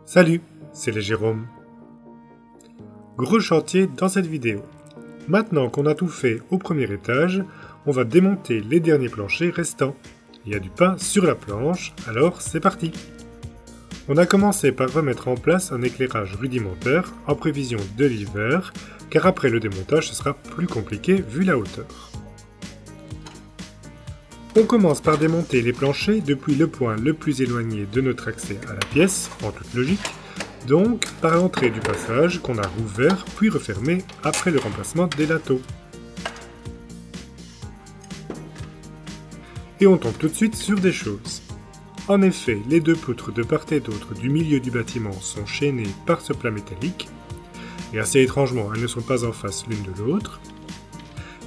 Salut, c'est les Jérôme. Gros chantier dans cette vidéo. Maintenant qu'on a tout fait au premier étage, on va démonter les derniers planchers restants. Il y a du pain sur la planche, alors c'est parti. On a commencé par remettre en place un éclairage rudimentaire en prévision de l'hiver, car après le démontage ce sera plus compliqué vu la hauteur. On commence par démonter les planchers depuis le point le plus éloigné de notre accès à la pièce, en toute logique, donc par l'entrée du passage qu'on a rouvert puis refermé après le remplacement des lateaux. Et on tombe tout de suite sur des choses. En effet, les deux poutres de part et d'autre du milieu du bâtiment sont chaînées par ce plat métallique, et assez étrangement, elles ne sont pas en face l'une de l'autre.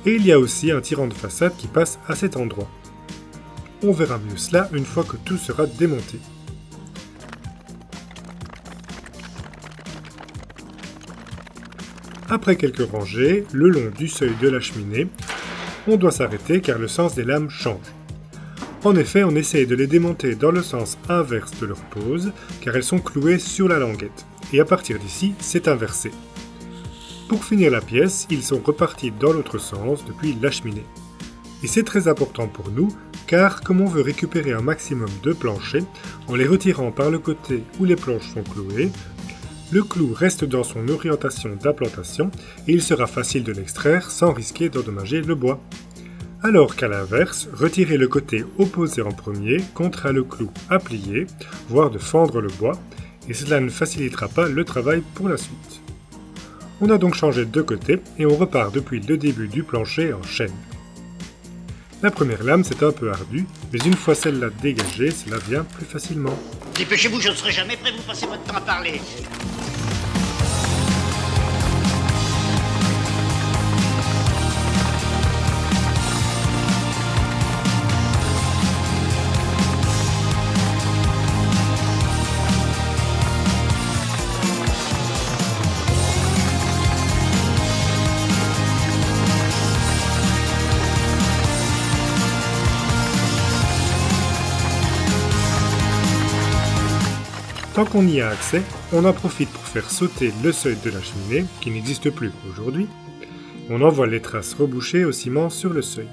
Et il y a aussi un tirant de façade qui passe à cet endroit. On verra mieux cela une fois que tout sera démonté. Après quelques rangées, le long du seuil de la cheminée, on doit s'arrêter car le sens des lames change. En effet, on essaye de les démonter dans le sens inverse de leur pose, car elles sont clouées sur la languette, et à partir d'ici, c'est inversé. Pour finir la pièce, ils sont repartis dans l'autre sens depuis la cheminée. Et c'est très important pour nous, car comme on veut récupérer un maximum de planchers, en les retirant par le côté où les planches sont clouées, le clou reste dans son orientation d'implantation et il sera facile de l'extraire sans risquer d'endommager le bois. Alors qu'à l'inverse, retirer le côté opposé en premier contraint le clou à plier, voire de fendre le bois, et cela ne facilitera pas le travail pour la suite. On a donc changé de côté et on repart depuis le début du plancher en chaîne. La première lame c'est un peu ardu, mais une fois celle-là dégagée, cela vient plus facilement. Dépêchez-vous, je ne serai jamais prêt, vous passez votre temps à parler. Tant qu'on y a accès, on en profite pour faire sauter le seuil de la cheminée, qui n'existe plus aujourd'hui. On envoie les traces rebouchées au ciment sur le seuil.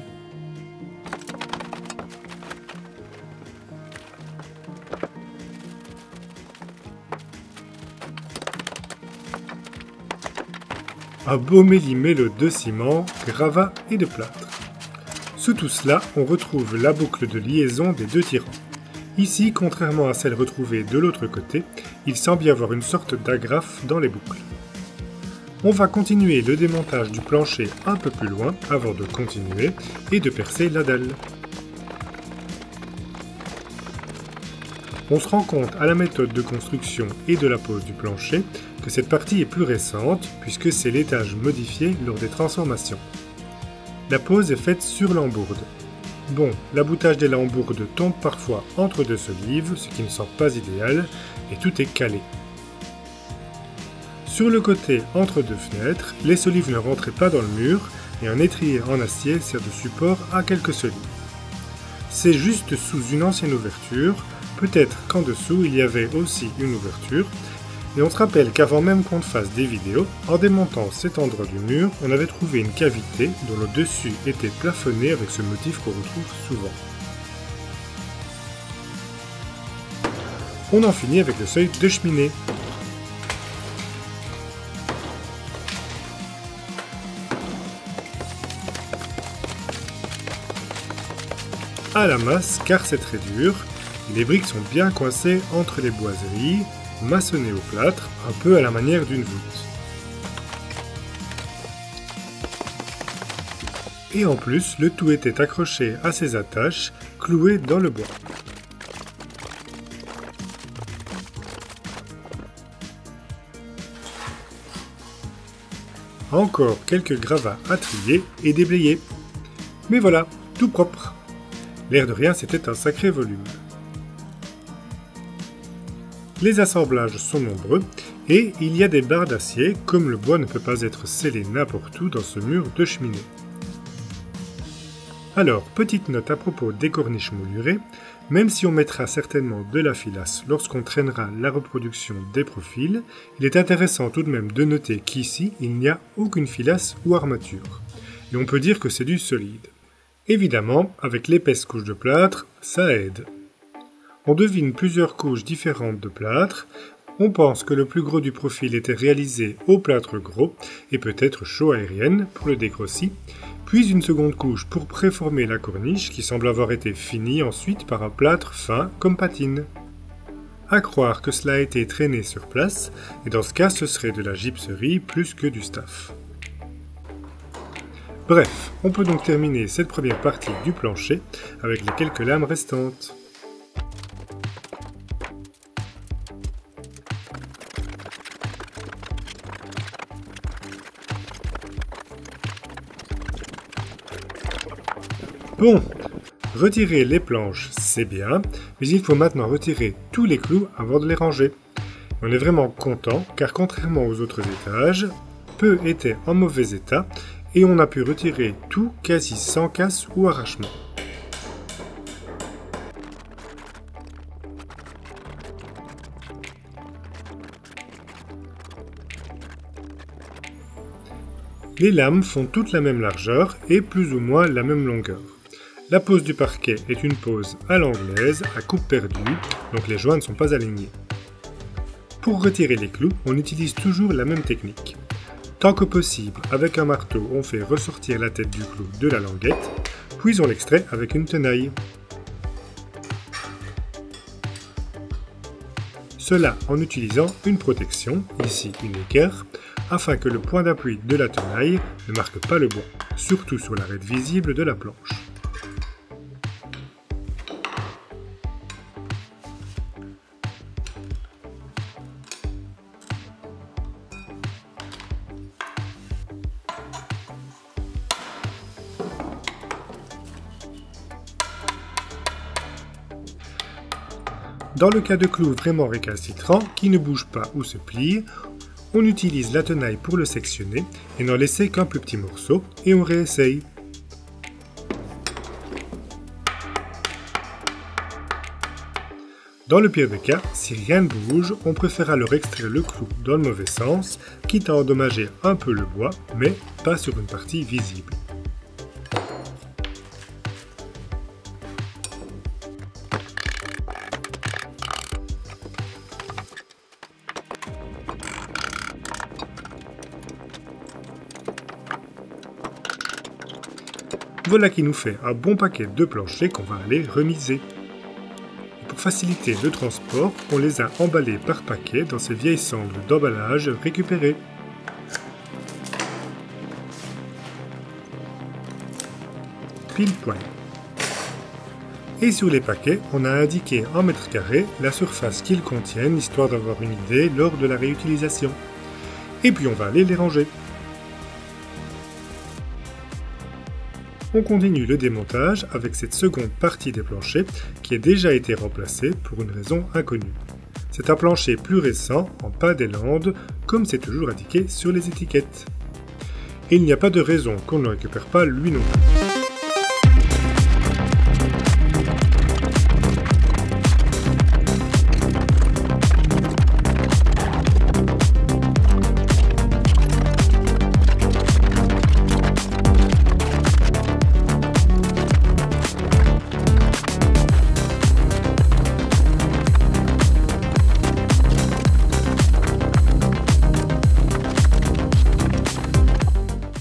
Un beau méli-mélo de ciment, gravat et de plâtre. Sous tout cela, on retrouve la boucle de liaison des deux tirants. Ici, contrairement à celle retrouvée de l'autre côté, il semble y avoir une sorte d'agrafe dans les boucles. On va continuer le démontage du plancher un peu plus loin avant de continuer et de percer la dalle. On se rend compte à la méthode de construction et de la pose du plancher que cette partie est plus récente puisque c'est l'étage modifié lors des transformations. La pose est faite sur l'embourde. Bon, l'aboutage des lambourdes tombe parfois entre deux solives, ce qui ne semble pas idéal, et tout est calé. Sur le côté entre deux fenêtres, les solives ne rentraient pas dans le mur, et un étrier en acier sert de support à quelques solives. C'est juste sous une ancienne ouverture, peut-être qu'en dessous il y avait aussi une ouverture, et on se rappelle qu'avant même qu'on fasse des vidéos, en démontant cet endroit du mur, on avait trouvé une cavité dont le dessus était plafonné avec ce motif qu'on retrouve souvent. On en finit avec le seuil de cheminée. À la masse, car c'est très dur, les briques sont bien coincées entre les boiseries, maçonnées au plâtre, un peu à la manière d'une voûte. Et en plus, le tout était accroché à ses attaches, clouées dans le bois. Encore quelques gravats à trier et déblayer. Mais voilà, tout propre. L'air de rien, c'était un sacré volume. Les assemblages sont nombreux et il y a des barres d'acier, comme le bois ne peut pas être scellé n'importe où dans ce mur de cheminée. Alors, petite note à propos des corniches moulurées, même si on mettra certainement de la filasse lorsqu'on traînera la reproduction des profils, il est intéressant tout de même de noter qu'ici, il n'y a aucune filasse ou armature. Et on peut dire que c'est du solide. Évidemment, avec l'épaisse couche de plâtre, ça aide. On devine plusieurs couches différentes de plâtre. On pense que le plus gros du profil était réalisé au plâtre gros et peut-être chaud aérienne pour le dégrossi, puis une seconde couche pour préformer la corniche qui semble avoir été finie ensuite par un plâtre fin comme patine. À croire que cela a été traîné sur place, et dans ce cas ce serait de la gypserie plus que du staff. Bref, on peut donc terminer cette première partie du plancher avec les quelques lames restantes. Bon, retirer les planches, c'est bien, mais il faut maintenant retirer tous les clous avant de les ranger. On est vraiment content, car contrairement aux autres étages, peu étaient en mauvais état, et on a pu retirer tout quasi sans casse ou arrachement. Les lames font toutes la même largeur et plus ou moins la même longueur. La pose du parquet est une pose à l'anglaise, à coupe perdue, donc les joints ne sont pas alignés. Pour retirer les clous, on utilise toujours la même technique. Tant que possible, avec un marteau, on fait ressortir la tête du clou de la languette, puis on l'extrait avec une tenaille. Cela en utilisant une protection, ici une équerre, afin que le point d'appui de la tenaille ne marque pas le bois, surtout sur l'arête visible de la planche. Dans le cas de clous vraiment récalcitrants, qui ne bougent pas ou se plient, on utilise la tenaille pour le sectionner et n'en laisser qu'un plus petit morceau, et on réessaye. Dans le pire des cas, si rien ne bouge, on préfère alors extraire le clou dans le mauvais sens, quitte à endommager un peu le bois, mais pas sur une partie visible. Voilà qui nous fait un bon paquet de planchers qu'on va aller remiser. Et pour faciliter le transport, on les a emballés par paquet dans ces vieilles cendres d'emballage récupérées. Pile poil. Et sur les paquets, on a indiqué en mètres carrés la surface qu'ils contiennent, histoire d'avoir une idée lors de la réutilisation. Et puis on va aller les ranger. On continue le démontage avec cette seconde partie des planchers qui a déjà été remplacée pour une raison inconnue. C'est un plancher plus récent en pin des Landes, comme c'est toujours indiqué sur les étiquettes. Et il n'y a pas de raison qu'on ne le récupère pas lui non plus.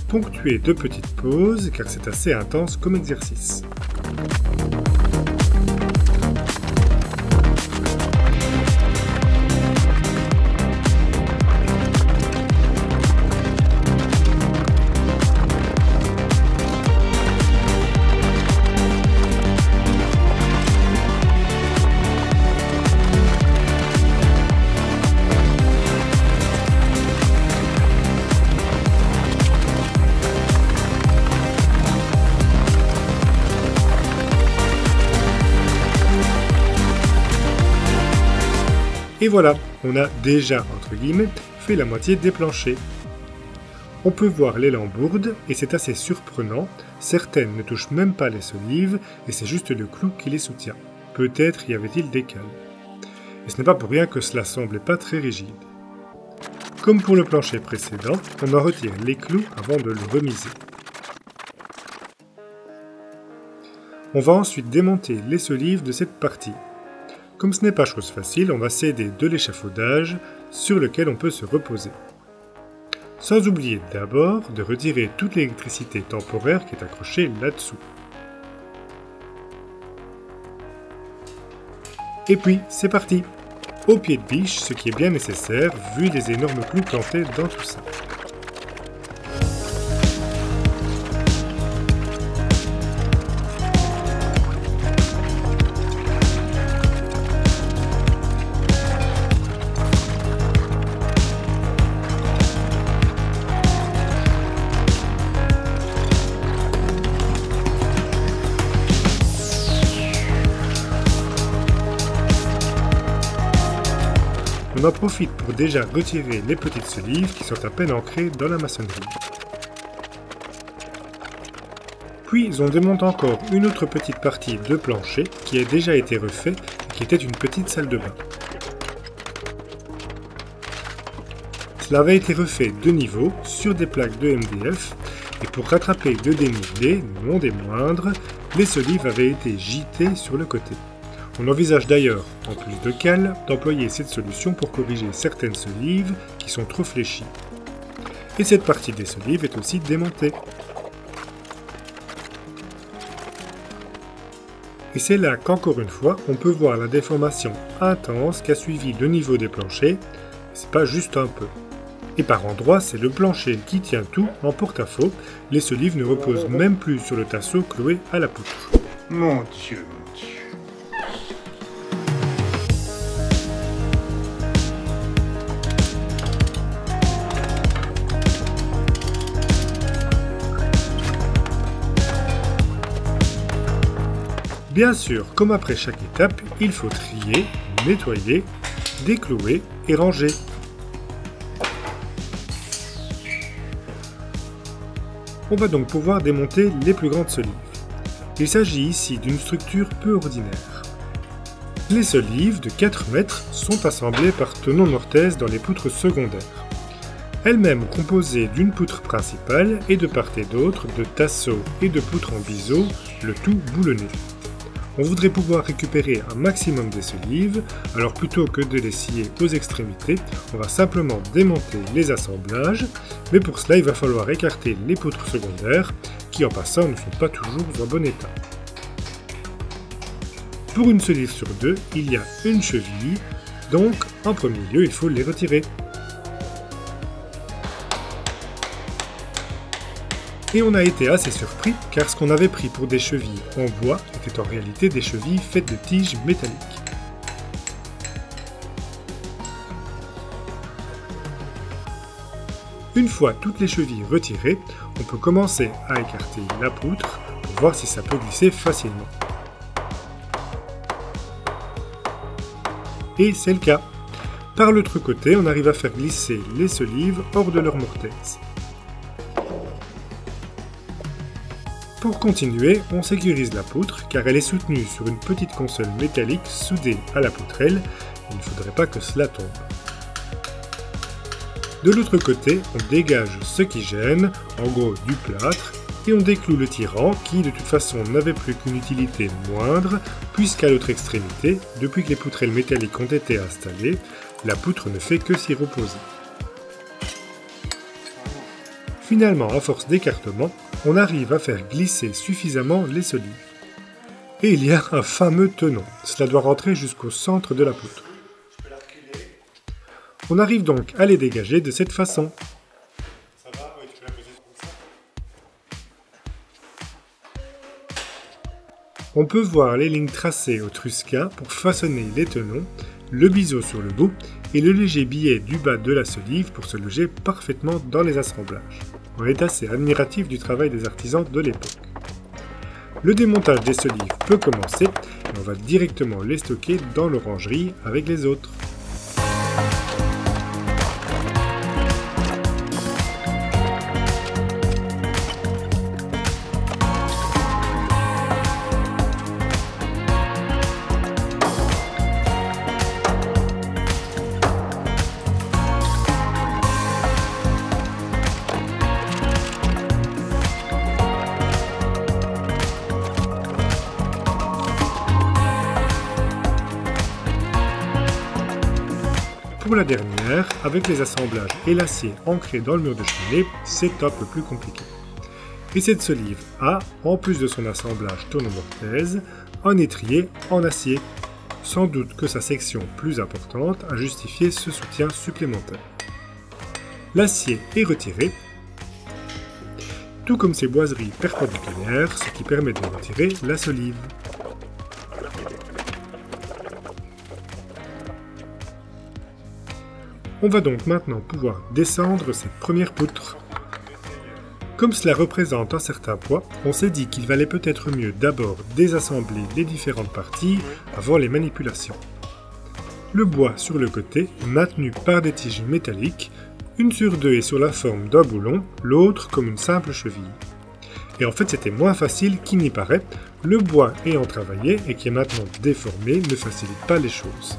Ponctuer de petites pauses car c'est assez intense comme exercice. Et voilà, on a déjà, entre guillemets, fait la moitié des planchers. On peut voir les lambourdes et c'est assez surprenant, certaines ne touchent même pas les solives et c'est juste le clou qui les soutient. Peut-être y avait-il des cales. Et ce n'est pas pour rien que cela semblait pas très rigide. Comme pour le plancher précédent, on en retire les clous avant de le remiser. On va ensuite démonter les solives de cette partie. Comme ce n'est pas chose facile, on va s'aider de l'échafaudage sur lequel on peut se reposer. Sans oublier d'abord de retirer toute l'électricité temporaire qui est accrochée là-dessous. Et puis, c'est parti! Au pied de biche, ce qui est bien nécessaire vu les énormes clous plantés dans tout ça. On en profite pour déjà retirer les petites solives qui sont à peine ancrées dans la maçonnerie. Puis on démonte encore une autre petite partie de plancher qui a déjà été refait et qui était une petite salle de bain. Cela avait été refait de niveau sur des plaques de MDF et pour rattraper le dénivelé, non des moindres, les solives avaient été gitées sur le côté. On envisage d'ailleurs, en plus de cales, d'employer cette solution pour corriger certaines solives qui sont trop fléchies. Et cette partie des solives est aussi démontée. Et c'est là qu'encore une fois, on peut voir la déformation intense qu'a suivi le niveau des planchers, c'est pas juste un peu. Et par endroits, c'est le plancher qui tient tout en porte-à-faux, les solives ne reposent même plus sur le tasseau cloué à la poutre. Mon Dieu, mon Dieu. Bien sûr, comme après chaque étape, il faut trier, nettoyer, déclouer et ranger. On va donc pouvoir démonter les plus grandes solives. Il s'agit ici d'une structure peu ordinaire. Les solives de 4 mètres sont assemblées par tenons mortaise dans les poutres secondaires. Elles-mêmes composées d'une poutre principale et de part et d'autre de tasseaux et de poutres en biseau, le tout boulonné. On voudrait pouvoir récupérer un maximum des solives, alors plutôt que de les scier aux extrémités, on va simplement démonter les assemblages, mais pour cela il va falloir écarter les poutres secondaires, qui en passant ne sont pas toujours en bon état. Pour une solive sur deux, il y a une cheville, donc en premier lieu il faut les retirer. Et on a été assez surpris car ce qu'on avait pris pour des chevilles en bois était en réalité des chevilles faites de tiges métalliques. Une fois toutes les chevilles retirées, on peut commencer à écarter la poutre pour voir si ça peut glisser facilement. Et c'est le cas. Par l'autre côté, on arrive à faire glisser les solives hors de leur mortaise. Pour continuer, on sécurise la poutre car elle est soutenue sur une petite console métallique soudée à la poutrelle, il ne faudrait pas que cela tombe. De l'autre côté, on dégage ce qui gêne, en gros du plâtre, et on décloue le tirant qui de toute façon n'avait plus qu'une utilité moindre, puisqu'à l'autre extrémité, depuis que les poutrelles métalliques ont été installées, la poutre ne fait que s'y reposer. Finalement, à force d'écartement, on arrive à faire glisser suffisamment les solives. Et il y a un fameux tenon, cela doit rentrer jusqu'au centre de la poutre. On arrive donc à les dégager de cette façon. On peut voir les lignes tracées au trusca pour façonner les tenons, le biseau sur le bout et le léger billet du bas de la solive pour se loger parfaitement dans les assemblages. On est assez admiratif du travail des artisans de l'époque. Le démontage des solives peut commencer et on va directement les stocker dans l'orangerie avec les autres. Pour la dernière, avec les assemblages et l'acier ancré dans le mur de cheminée, c'est un peu plus compliqué. Et cette solive a, en plus de son assemblage tournemortaise, un étrier en acier. Sans doute que sa section plus importante a justifié ce soutien supplémentaire. L'acier est retiré, tout comme ses boiseries perpendiculaires, ce qui permet de retirer la solive. On va donc maintenant pouvoir descendre cette première poutre. Comme cela représente un certain poids, on s'est dit qu'il valait peut-être mieux d'abord désassembler les différentes parties avant les manipulations. Le bois sur le côté est maintenu par des tiges métalliques, une sur deux est sur la forme d'un boulon, l'autre comme une simple cheville. Et en fait c'était moins facile qu'il n'y paraît, le bois ayant travaillé et qui est maintenant déformé ne facilite pas les choses.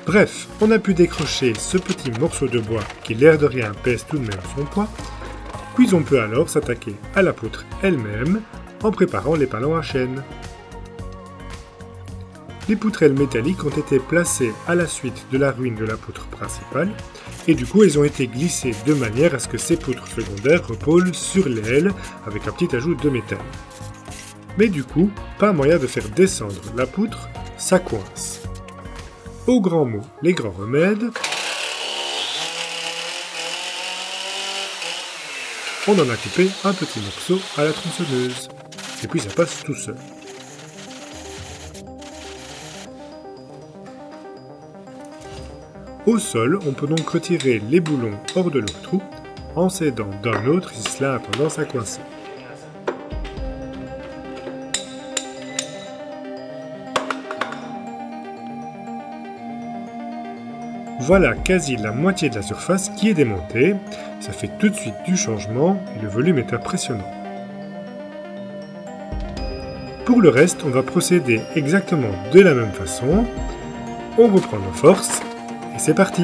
Bref, on a pu décrocher ce petit morceau de bois qui, l'air de rien, pèse tout de même son poids, puis on peut alors s'attaquer à la poutre elle-même en préparant les palans à chaîne. Les poutrelles métalliques ont été placées à la suite de la ruine de la poutre principale, et du coup elles ont été glissées de manière à ce que ces poutres secondaires reposent sur les ailes avec un petit ajout de métal. Mais du coup, pas moyen de faire descendre la poutre, ça coince. Au grand mot, les grands remèdes, on en a coupé un petit morceau à la tronçonneuse, et puis ça passe tout seul. Au sol, on peut donc retirer les boulons hors de leur trou, en s'aidant d'un autre si cela a tendance à coincer. Voilà quasi la moitié de la surface qui est démontée, ça fait tout de suite du changement et le volume est impressionnant. Pour le reste, on va procéder exactement de la même façon, on reprend nos forces et c'est parti!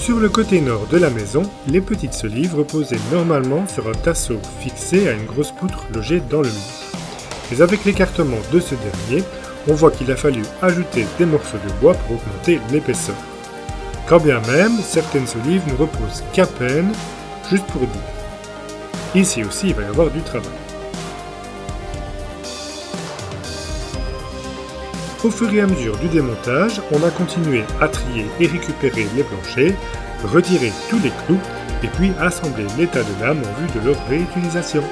Sur le côté nord de la maison, les petites solives reposaient normalement sur un tasseau fixé à une grosse poutre logée dans le mur. Mais avec l'écartement de ce dernier, on voit qu'il a fallu ajouter des morceaux de bois pour augmenter l'épaisseur. Quand bien même, certaines solives ne reposent qu'à peine, juste pour dire. Ici aussi, il va y avoir du travail. Au fur et à mesure du démontage, on a continué à trier et récupérer les planchers, retirer tous les clous et puis assembler les tas de lames en vue de leur réutilisation.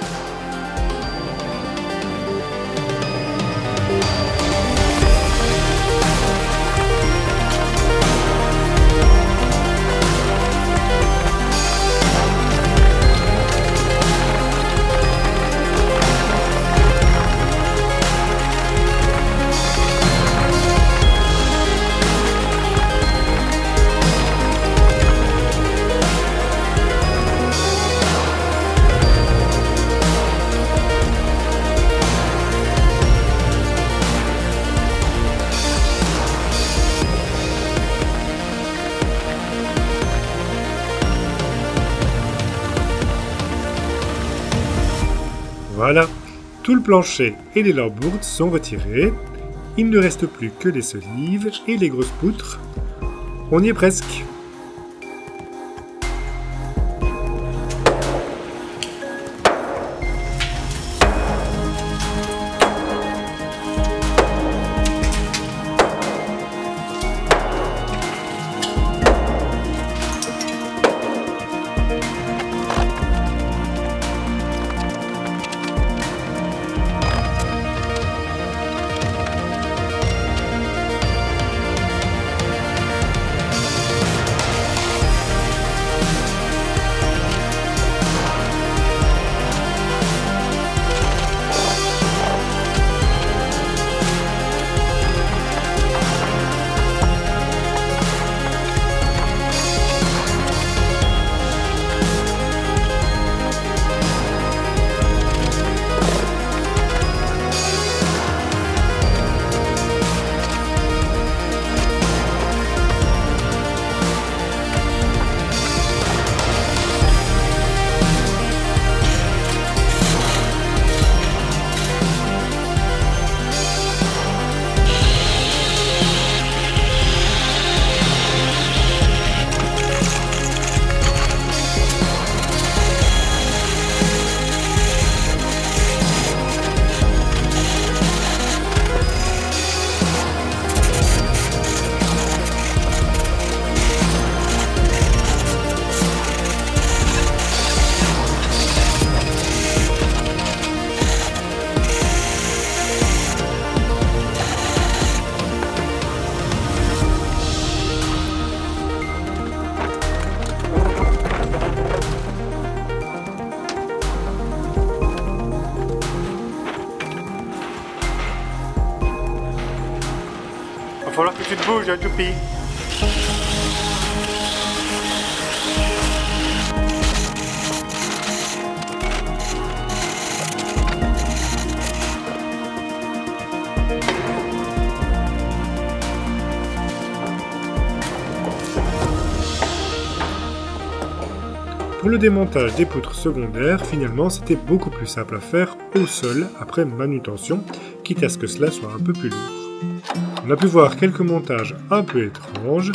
Voilà, tout le plancher et les lambourdes sont retirés. Il ne reste plus que les solives et les grosses poutres. On y est presque. falloir que tu te bouges, Youpi. Pour le démontage des poutres secondaires, finalement c'était beaucoup plus simple à faire au sol après manutention, quitte à ce que cela soit un peu plus lourd. On a pu voir quelques montages un peu étranges,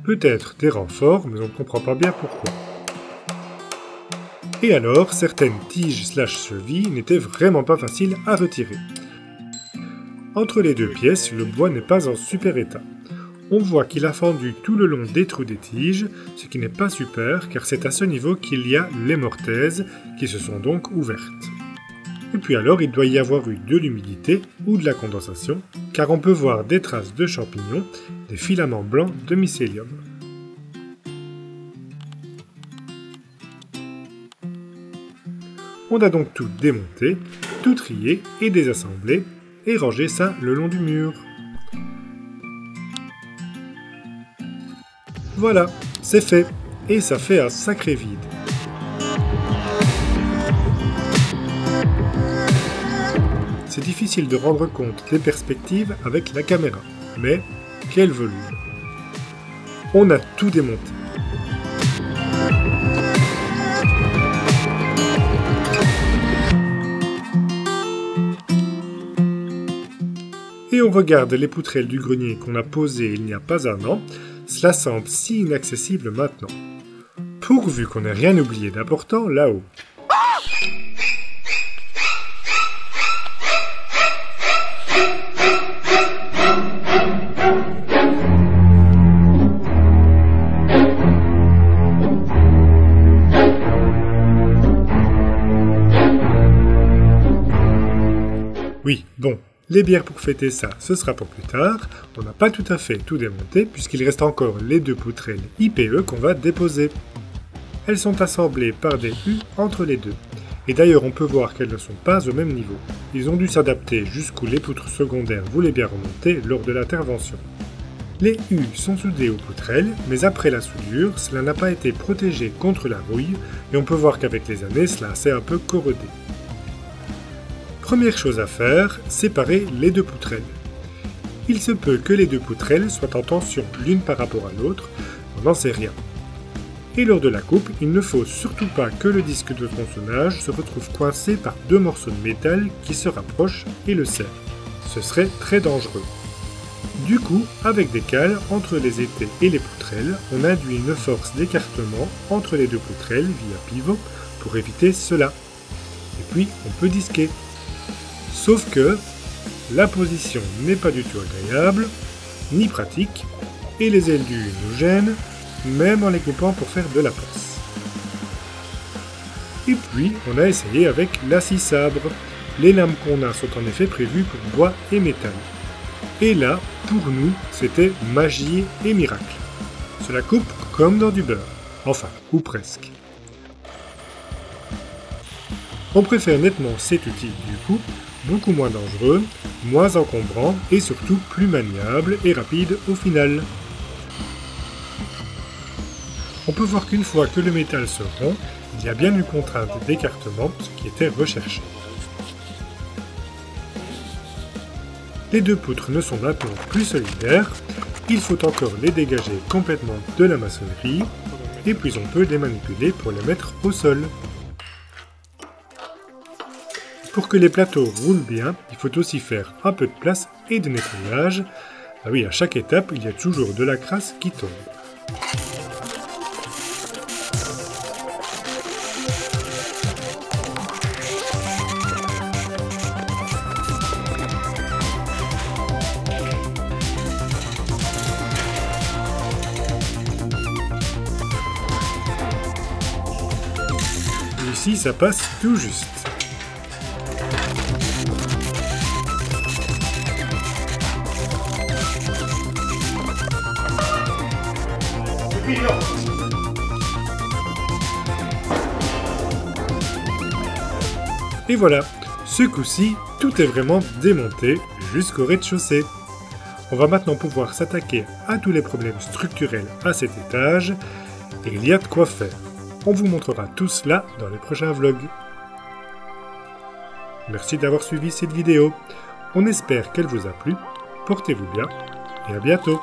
peut-être des renforts, mais on ne comprend pas bien pourquoi. Et alors, certaines tiges/chevilles n'étaient vraiment pas faciles à retirer. Entre les deux pièces, le bois n'est pas en super état. On voit qu'il a fendu tout le long des trous des tiges, ce qui n'est pas super car c'est à ce niveau qu'il y a les mortaises qui se sont donc ouvertes. Et puis alors il doit y avoir eu de l'humidité ou de la condensation car on peut voir des traces de champignons, des filaments blancs de mycélium. On a donc tout démonté, tout trié et désassemblé et rangé ça le long du mur. Voilà, c'est fait, et ça fait un sacré vide. C'est difficile de rendre compte des perspectives avec la caméra, mais quel volume! On a tout démonté. Et on regarde les poutrelles du grenier qu'on a posées il n'y a pas un an. Cela semble si inaccessible maintenant. Pourvu qu'on n'ait rien oublié d'important là-haut. Oui, bon. Les bières pour fêter ça, ce sera pour plus tard. On n'a pas tout à fait tout démonté puisqu'il reste encore les deux poutrelles IPE qu'on va déposer. Elles sont assemblées par des U entre les deux. Et d'ailleurs on peut voir qu'elles ne sont pas au même niveau. Ils ont dû s'adapter jusqu'où les poutres secondaires voulaient bien remonter lors de l'intervention. Les U sont soudés aux poutrelles, mais après la soudure, cela n'a pas été protégé contre la rouille et on peut voir qu'avec les années, cela s'est un peu corrodé. Première chose à faire, séparer les deux poutrelles. Il se peut que les deux poutrelles soient en tension l'une par rapport à l'autre, on n'en sait rien. Et lors de la coupe, il ne faut surtout pas que le disque de tronçonnage se retrouve coincé par deux morceaux de métal qui se rapprochent et le serrent. Ce serait très dangereux. Du coup, avec des cales entre les étais et les poutrelles, on induit une force d'écartement entre les deux poutrelles via pivot pour éviter cela. Et puis, on peut disquer. Sauf que la position n'est pas du tout agréable, ni pratique, et les ailes du U nous gênent, même en les coupant pour faire de la place. Et puis, on a essayé avec la scie sabre. Les lames qu'on a sont en effet prévues pour bois et métal. Et là, pour nous, c'était magie et miracle. Cela coupe comme dans du beurre. Enfin, ou presque. On préfère nettement cet outil du coup, beaucoup moins dangereux, moins encombrant et surtout plus maniable et rapide au final. On peut voir qu'une fois que le métal se rompt, il y a bien une contrainte d'écartement, ce qui était recherché. Les deux poutres ne sont maintenant plus solidaires, il faut encore les dégager complètement de la maçonnerie, et puis on peut les manipuler pour les mettre au sol. Pour que les plateaux roulent bien, il faut aussi faire un peu de place et de nettoyage. Ah oui, à chaque étape, il y a toujours de la crasse qui tombe. Ici, ça passe tout juste. Et voilà, ce coup-ci, tout est vraiment démonté jusqu'au rez-de-chaussée. On va maintenant pouvoir s'attaquer à tous les problèmes structurels à cet étage, et il y a de quoi faire. On vous montrera tout cela dans les prochains vlogs. Merci d'avoir suivi cette vidéo. On espère qu'elle vous a plu. Portez-vous bien et à bientôt.